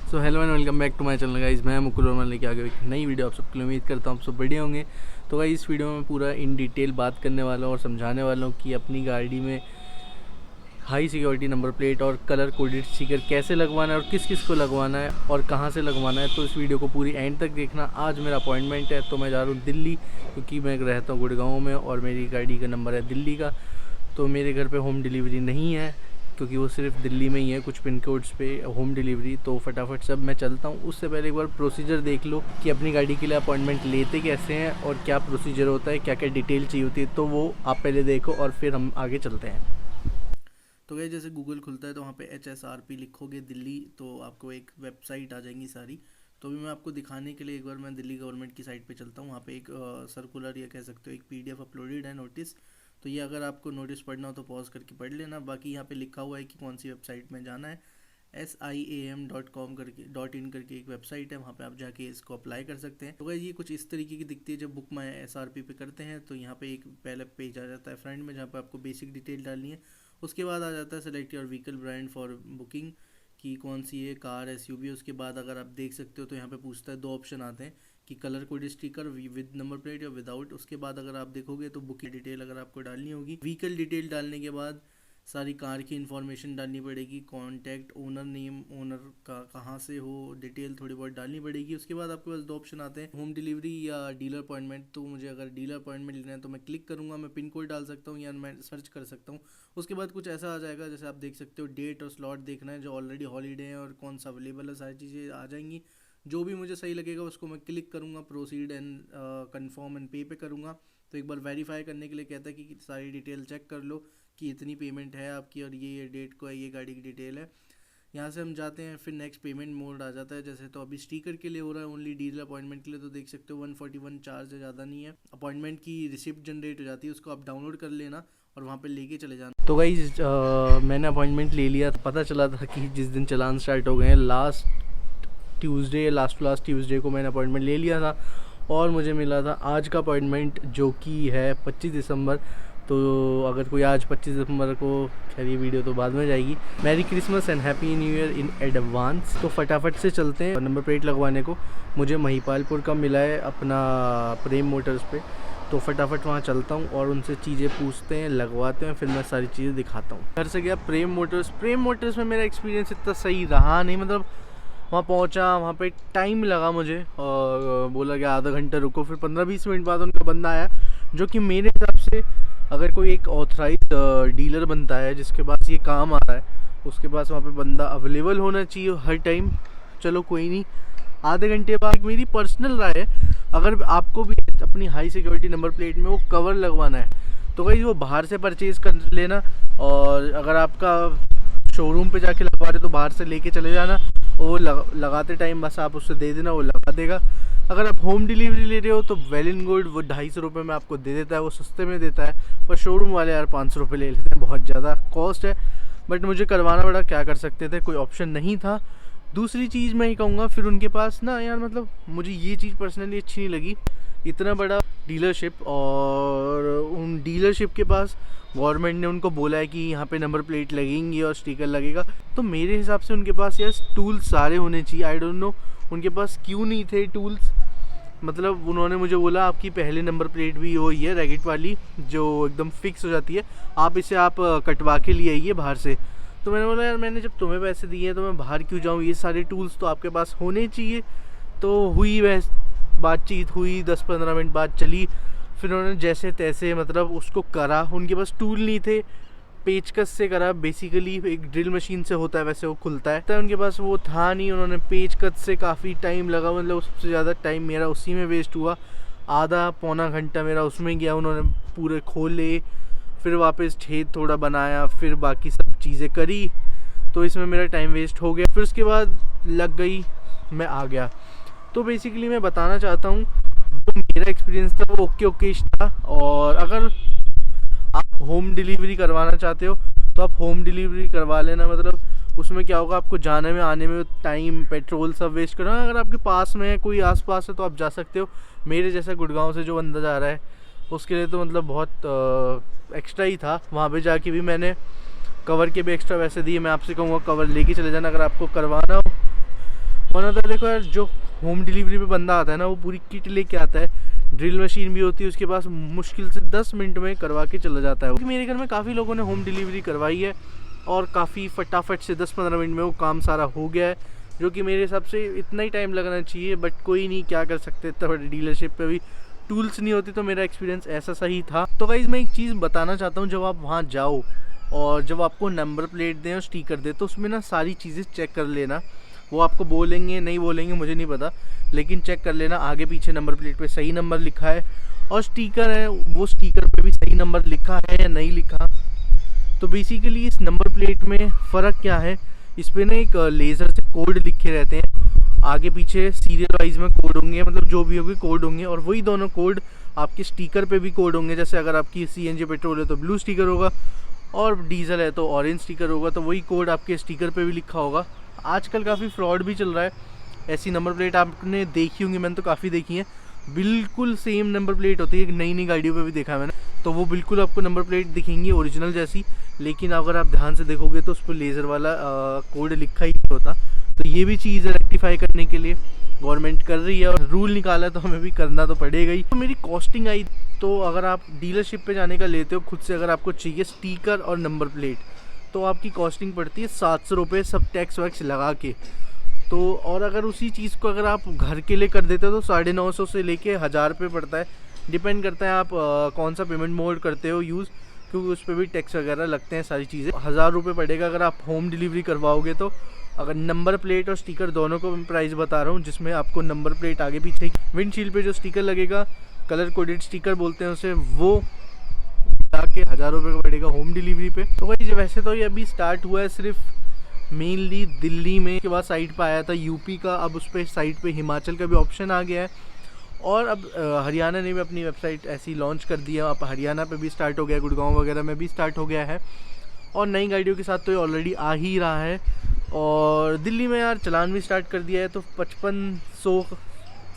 So hello and welcome back to my channel guys. मैं मुकुल वर्मा लेके आ गया एक नई वीडियो आप सबके लिए। उम्मीद करता हूँ आप सब बढ़िया होंगे। तो गाइस इस वीडियो में पूरा इन डिटेल बात करने वाला हूँ और समझाने वाला हूँ कि अपनी गाड़ी में हाई सिक्योरिटी नंबर प्लेट और कलर कोडेड स्टिकर कैसे लगवाना है और किस किस को लगवाना है और कहाँ से लगवाना है। तो इस वीडियो को पूरी एंड तक देखना। आज मेरा अपॉइंटमेंट है तो मैं जा रहा हूँ दिल्ली, क्योंकि मैं रहता हूँ गुड़गांव में और मेरी गाड़ी का नंबर है दिल्ली का। तो मेरे घर पे होम डिलीवरी नहीं है, क्योंकि वो सिर्फ दिल्ली में ही है, कुछ पिन कोड्स पे होम डिलीवरी। तो फटाफट सब मैं चलता हूँ। उससे पहले एक बार प्रोसीजर देख लो कि अपनी गाड़ी के लिए अपॉइंटमेंट लेते कैसे हैं और क्या प्रोसीजर होता है, क्या क्या डिटेल चाहिए होती है। तो वो आप पहले देखो और फिर हम आगे चलते हैं। तो गए जैसे गूगल खुलता है तो वहाँ पे HSRP लिखोगे दिल्ली, तो आपको एक वेबसाइट आ जाएंगी सारी। तो भी मैं आपको दिखाने के लिए एक बार मैं दिल्ली गवर्नमेंट की साइट पे चलता हूँ। वहाँ पे एक सर्कुलर या कह सकते हो एक PDF अपलोडेड है, नोटिस। तो ये अगर आपको नोटिस पढ़ना हो तो पॉज करके पढ़ लेना। बाकी यहाँ पे लिखा हुआ है कि कौन सी वेबसाइट में जाना है। SIAM.com करके .in करके एक वेबसाइट है, वहाँ पे आप जाके इसको अप्लाई कर सकते हैं। तो ये कुछ इस तरीके की दिखती है। जब बुक माई SRP पे करते हैं तो यहाँ पे एक पहले पेज आ जाता है फ्रंट में, जहाँ पे आपको बेसिक डिटेल डालनी है। उसके बाद आ जाता है select your vehicle brand for booking, कि कौन सी है, कार, SUV। उसके बाद अगर आप देख सकते हो तो यहाँ पे पूछता है, दो ऑप्शन आते हैं कि colour code sticker with number plate या विदाउट। उसके बाद अगर आप देखोगे तो बुक की डिटेल अगर आपको डालनी होगी। व्हीकल डिटेल डालने के बाद सारी कार की इन्फॉर्मेशन डालनी पड़ेगी, कॉन्टैक्ट, ओनर नेम, ओनर का कहाँ से हो, डिटेल थोड़ी बहुत डालनी पड़ेगी। उसके बाद आपके पास दो ऑप्शन आते हैं, होम डिलीवरी या डीलर अपॉइंटमेंट। तो मुझे अगर डीलर अपॉइंटमेंट लेना है तो मैं क्लिक करूँगा, मैं पिन कोड डाल सकता हूँ या मैं सर्च कर सकता हूँ। उसके बाद कुछ ऐसा आ जाएगा, जैसे आप देख सकते हो डेट और स्लॉट देखना है, जो ऑलरेडी हॉलीडे है और कौन सा अवेलेबल है, सारी चीज़ें आ जाएंगी। जो भी मुझे सही लगेगा उसको मैं क्लिक करूँगा, प्रोसीड एंड कंफर्म एंड पे पे करूँगा। तो एक बार वेरीफाई करने के लिए कहता है कि सारी डिटेल चेक कर लो कि इतनी पेमेंट है आपकी और ये डेट को है, ये गाड़ी की डिटेल है। यहाँ से हम जाते हैं, फिर नेक्स्ट पेमेंट मोड आ जाता है। जैसे तो अभी स्टिकर के लिए हो रहा है, ओनली डीलर अपॉइंटमेंट के लिए तो देख सकते हो 141 चार्ज है, ज़्यादा नहीं है। अपॉइंटमेंट की रिसिप्ट जनरेट हो जाती है, उसको आप डाउनलोड कर लेना और वहाँ पे लेके चले जाना। तो गाइस मैंने अपॉइंटमेंट ले लिया। पता चला था कि जिस दिन चलान स्टार्ट हो गए हैं, लास्ट ट्यूसडे, लास्ट ट्यूसडे को मैंने अपॉइंटमेंट ले लिया था और मुझे मिला था आज का अपॉइंटमेंट, जो कि है 25 दिसंबर। तो अगर कोई आज 25 दिसंबर को, खैर ये वीडियो तो बाद में जाएगी। Merry Christmas and happy new year in advance. तो फटाफट से चलते हैं नंबर प्लेट लगवाने को। मुझे महिपालपुर का मिला है अपना प्रेम मोटर्स पे। तो फटाफट वहाँ चलता हूँ और उनसे चीज़ें पूछते हैं, लगवाते हैं, फिर मैं सारी चीज़ें दिखाता हूँ। घर से गया प्रेम मोटर्स में मेरा एक्सपीरियंस इतना सही रहा नहीं। मतलब वहाँ पहुँचा, वहाँ पे टाइम लगा मुझे और बोला कि आधा घंटा रुको। फिर 15-20 मिनट बाद उनका बंदा आया, जो कि मेरे हिसाब से अगर कोई एक ऑथराइज डीलर बनता है जिसके पास ये काम आ रहा है, उसके पास वहाँ पे बंदा अवेलेबल होना चाहिए हर टाइम। चलो कोई नहीं, आधे घंटे बाद मेरी पर्सनल राय है, अगर आपको भी अपनी हाई सिक्योरिटी नंबर प्लेट में वो कवर लगवाना है तो भाई वो बाहर से परचेज़ कर लेना। और अगर आपका शोरूम पे जाके लगवा रहे तो बाहर से लेके चले जाना, वो लगाते टाइम बस आप उससे दे देना, वो लगा देगा। अगर आप होम डिलीवरी ले रहे हो तो वेल एंड गुड, वो 250 रुपये में आपको दे देता है, वो सस्ते में देता है। पर शोरूम वाले यार 500 रुपये ले लेते हैं, बहुत ज़्यादा कॉस्ट है। बट मुझे करवाना पड़ा, क्या कर सकते थे, कोई ऑप्शन नहीं था। दूसरी चीज़ मैं ये कहूँगा, फिर उनके पास ना यार, मतलब मुझे ये चीज़ पर्सनली अच्छी नहीं लगी, इतना बड़ा डीलरशिप, और उन डीलरशिप के पास गवर्नमेंट ने उनको बोला है कि यहाँ पे नंबर प्लेट लगेंगी और स्टिकर लगेगा। तो मेरे हिसाब से उनके पास यार टूल्स सारे होने चाहिए। आई डोंट नो उनके पास क्यों नहीं थे टूल्स। मतलब उन्होंने मुझे बोला आपकी पहले नंबर प्लेट भी वही है, रैकेट वाली, जो एकदम फिक्स हो जाती है, आप इसे आप कटवा के लिए आइए बाहर से। तो मैंने बोला यार, मैंने जब तुम्हें पैसे दिए हैं तो मैं बाहर क्यों जाऊँ, ये सारे टूल्स तो आपके पास होने चाहिए। तो हुई वह बातचीत, हुई 10-15 मिनट बाद चली। फिर उन्होंने जैसे तैसे मतलब उसको करा, उनके पास टूल नहीं थे, पेचकस से करा। बेसिकली एक ड्रिल मशीन से होता है वैसे वो खुलता है, तो उनके पास वो था नहीं। उन्होंने पेचकस से काफ़ी टाइम लगा, मतलब सबसे ज़्यादा टाइम मेरा उसी में वेस्ट हुआ। आधा पौना घंटा मेरा उसमें गया। उन्होंने पूरे खोले, फिर वापस छेद थोड़ा बनाया, फिर बाकी सब चीज़ें करी, तो इसमें मेरा टाइम वेस्ट हो गया। फिर उसके बाद लग गई, मैं आ गया। तो बेसिकली मैं बताना चाहता हूँ, जो मेरा एक्सपीरियंस था वो ओके था। और अगर आप होम डिलीवरी करवाना चाहते हो तो आप होम डिलीवरी करवा लेना। मतलब उसमें क्या होगा, आपको जाने में आने में टाइम, पेट्रोल सब वेस्ट करना। अगर आपके पास में है, कोई आसपास है, तो आप जा सकते हो। मेरे जैसा गुड़गांव से जो बंदा जा रहा है उसके लिए तो मतलब बहुत एक्स्ट्रा ही था। वहाँ पे जाके भी मैंने कवर के भी एक्स्ट्रा पैसे दिए। मैं आपसे कहूँगा कवर लेके चले जाना अगर आपको करवाना हो। वन अदर देखो यार, जो होम डिलीवरी पे बंदा आता है ना, वो पूरी किट लेके आता है, ड्रिल मशीन भी होती है उसके पास, मुश्किल से 10 मिनट में करवा के चला जाता है। क्योंकि मेरे घर में काफ़ी लोगों ने होम डिलीवरी करवाई है और काफ़ी फटाफट से 10-15 मिनट में वो काम सारा हो गया है, जो कि मेरे हिसाब से इतना ही टाइम लगना चाहिए, बट कोई नहीं, क्या कर सकते, इतना बड़े डीलरशिप पे भी टूल्स नहीं होती, तो मेरा एक्सपीरियंस ऐसा सही था। तो गाइस मैं एक चीज़ बताना चाहता हूँ, जब आप वहाँ जाओ और जब आपको नंबर प्लेट दें और स्टिकर दें, तो उसमें ना सारी चीज़ें चेक कर लेना। वो आपको बोलेंगे नहीं बोलेंगे मुझे नहीं पता, लेकिन चेक कर लेना आगे पीछे नंबर प्लेट पे सही नंबर लिखा है, और स्टिकर है वो स्टिकर पे भी सही नंबर लिखा है या नहीं लिखा। तो बेसिकली इस नंबर प्लेट में फ़र्क क्या है, इस पर ना एक लेज़र से कोड लिखे रहते हैं, आगे पीछे सीरियल वाइज में कोड होंगे, मतलब जो भी होंगे कोड होंगे, और वही दोनों कोड आपके स्टिकर पे भी कोड होंगे। जैसे अगर आपकी CNG पेट्रोल है तो ब्लू स्टिकर होगा, और डीजल है तो ऑरेंज स्टिकर होगा, तो वही कोड आपके स्टिकर पे भी लिखा होगा। आजकल काफ़ी फ्रॉड भी चल रहा है, ऐसी नंबर प्लेट आपने देखी होंगी, मैंने तो काफ़ी देखी है, बिल्कुल सेम नंबर प्लेट होती है, नई नई गाड़ियों पे भी देखा है मैंने, तो वो बिल्कुल आपको नंबर प्लेट दिखेंगी ओरिजिनल जैसी, लेकिन अगर आप ध्यान से देखोगे तो उस पर लेज़र वाला कोड लिखा ही नहीं होता। तो ये भी चीज़ रेक्टिफाई करने के लिए गवर्नमेंट कर रही है, और रूल निकाला है तो हमें भी करना तो पड़ेगा ही। तो मेरी कॉस्टिंग आई, तो अगर आप डीलरशिप पे जाने का लेते हो खुद से, अगर आपको चाहिए स्टिकर और नंबर प्लेट, तो आपकी कॉस्टिंग पड़ती है 700 रुपये, सब टैक्स वैक्स लगा के। तो और अगर उसी चीज़ को अगर आप घर के लिए कर देते हो तो 950 से लेके 1000 रुपये पड़ता है, डिपेंड करता है आप कौन सा पेमेंट मोड करते हो यूज़, क्योंकि उस पर भी टैक्स वगैरह लगते हैं सारी चीज़ें। 1000 रुपये पड़ेगा अगर आप होम डिलीवरी करवाओगे तो। अगर नंबर प्लेट और स्टिकर दोनों को मैं प्राइस बता रहा हूँ, जिसमें आपको नंबर प्लेट आगे पीछे विंडशील्ड पे जो स्टिकर लगेगा, कलर कोडेड स्टिकर बोलते हैं उसे, वो जाके 1000 रुपये का पड़ेगा होम डिलीवरी पे। तो भाई वैसे तो ये अभी स्टार्ट हुआ है सिर्फ मेनली दिल्ली में, के बाद साइड पे आया था यूपी का, अब उस पर साइड पे हिमाचल का भी ऑप्शन आ गया है, और अब हरियाणा ने भी अपनी वेबसाइट ऐसी लॉन्च कर दी है। अब हरियाणा पे भी स्टार्ट हो गया है, गुड़गांव वगैरह में भी स्टार्ट हो गया है, और नई गाड़ियों के साथ तो ये ऑलरेडी आ ही रहा है। और दिल्ली में यार चलान भी स्टार्ट कर दिया है, तो 5500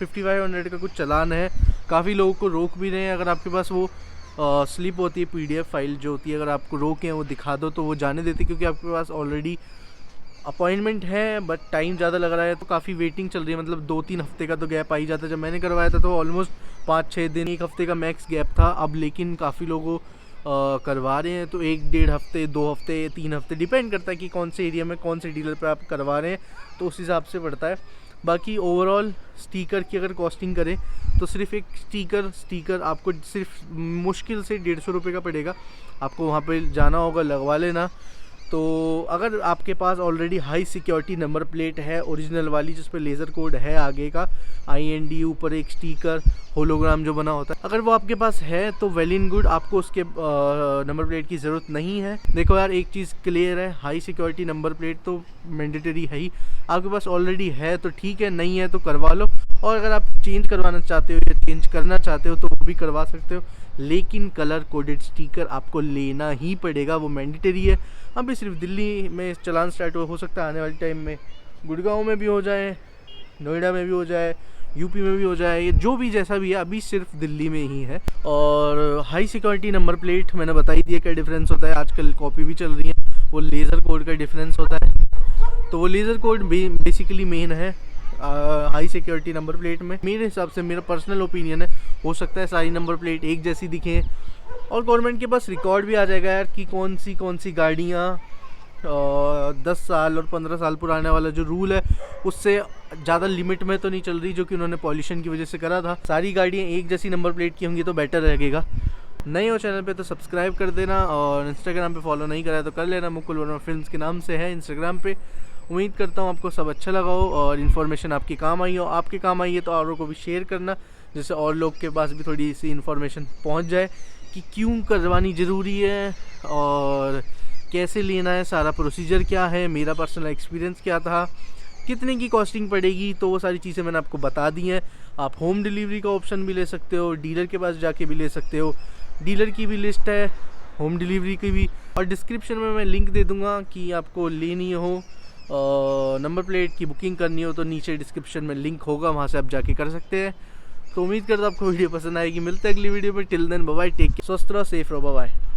5500 का कुछ चलान है, काफ़ी लोगों को रोक भी रहे हैं। अगर आपके पास वो स्लिप होती है, PDF फाइल जो होती है, अगर आपको रोकें वो दिखा दो तो वो जाने देते, क्योंकि आपके पास ऑलरेडी अपॉइंटमेंट है, बट टाइम ज़्यादा लग रहा है, तो काफ़ी वेटिंग चल रही है, मतलब 2-3 हफ्ते का तो गैप आ ही जाता है। जब मैंने करवाया था तो ऑलमोस्ट 5-6 दिन, 1 हफ्ते का मैक्स गैप था। अब लेकिन काफ़ी लोगों करवा रहे हैं, तो 1-1.5 हफ्ते, 2 हफ्ते, 3 हफ्ते, डिपेंड करता है कि कौन से एरिया में कौन से डीलर पे आप करवा रहे हैं, तो उस हिसाब से पड़ता है। बाकी ओवरऑल स्टिकर की अगर कॉस्टिंग करें तो सिर्फ एक स्टिकर आपको सिर्फ मुश्किल से 150 रुपये का पड़ेगा। आपको वहाँ पे जाना होगा, लगवा लेना। तो अगर आपके पास already high security number plate है ओरिजिनल वाली, जिस पर लेज़र कोड है आगे का, IND, ऊपर एक स्टिकर होलोग्राम जो बना होता है, अगर वो आपके पास है तो वेल इन गुड, आपको उसके नंबर प्लेट की ज़रूरत नहीं है। देखो यार एक चीज़ क्लियर है, हाई सिक्योरिटी नंबर प्लेट तो मैंडेटरी है ही, आपके पास ऑलरेडी है तो ठीक है, नहीं है तो करवा लो। और अगर आप चेंज करवाना चाहते हो या चेंज करना चाहते हो तो वो भी करवा सकते हो, लेकिन कलर कोडेड स्टिकर आपको लेना ही पड़ेगा, वो मैंडेटरी है। अभी सिर्फ दिल्ली में चलान स्टार्ट हो सकता है आने वाले टाइम में गुड़गांव में भी हो जाए, नोएडा में भी हो जाए, यूपी में भी हो जाए, ये जो भी जैसा भी है, अभी सिर्फ दिल्ली में ही है। और हाई सिक्योरिटी नंबर प्लेट मैंने बता ही दिया क्या डिफरेंस होता है, आजकल कॉपी भी चल रही है, वो लेज़र कोड का डिफरेंस होता है। तो वो लेज़र कोड बेसिकली मेन है हाई सिक्योरिटी नंबर प्लेट में। मेरे हिसाब से, मेरा पर्सनल ओपिनियन है, हो सकता है सारी नंबर प्लेट एक जैसी दिखें, और गवर्नमेंट के पास रिकॉर्ड भी आ जाएगा यार कि कौन सी गाड़ियाँ 10 साल और 15 साल पुराने वाला जो रूल है उससे ज़्यादा लिमिट में तो नहीं चल रही, जो कि उन्होंने पॉल्यूशन की वजह से करा था। सारी गाड़ियाँ एक जैसी नंबर प्लेट की होंगी तो बेटर रहेगा। नए हो चैनल पे तो सब्सक्राइब कर देना, और इंस्टाग्राम पे फॉलो नहीं करा है तो कर लेना, मुकुल वर्मा फिल्म्स के नाम से है इंस्टाग्राम पे। उम्मीद करता हूँ आपको सब अच्छा लगा हो और इन्फॉर्मेशन आपकी काम आई हो। आपके काम आई है तो औरों को भी शेयर करना, जिससे और लोग के पास भी थोड़ी सी इन्फॉर्मेशन पहुँच जाए कि क्यों करवानी ज़रूरी है और कैसे लेना है, सारा प्रोसीजर क्या है, मेरा पर्सनल एक्सपीरियंस क्या था, कितने की कॉस्टिंग पड़ेगी, तो वो सारी चीज़ें मैंने आपको बता दी हैं। आप होम डिलीवरी का ऑप्शन भी ले सकते हो, डीलर के पास जाके भी ले सकते हो, डीलर की भी लिस्ट है, होम डिलीवरी की भी, और डिस्क्रिप्शन में मैं लिंक दे दूँगा कि आपको लेनी हो नंबर प्लेट की बुकिंग करनी हो तो नीचे डिस्क्रिप्शन में लिंक होगा, वहाँ से आप जाके कर सकते हैं। तो उम्मीद करता हूँ आपको वीडियो पसंद आएगी। मिलते हैं अगली वीडियो में। Till then bye bye, take care, स्वस्थ रहो, सेफ रहो, बाय बाय।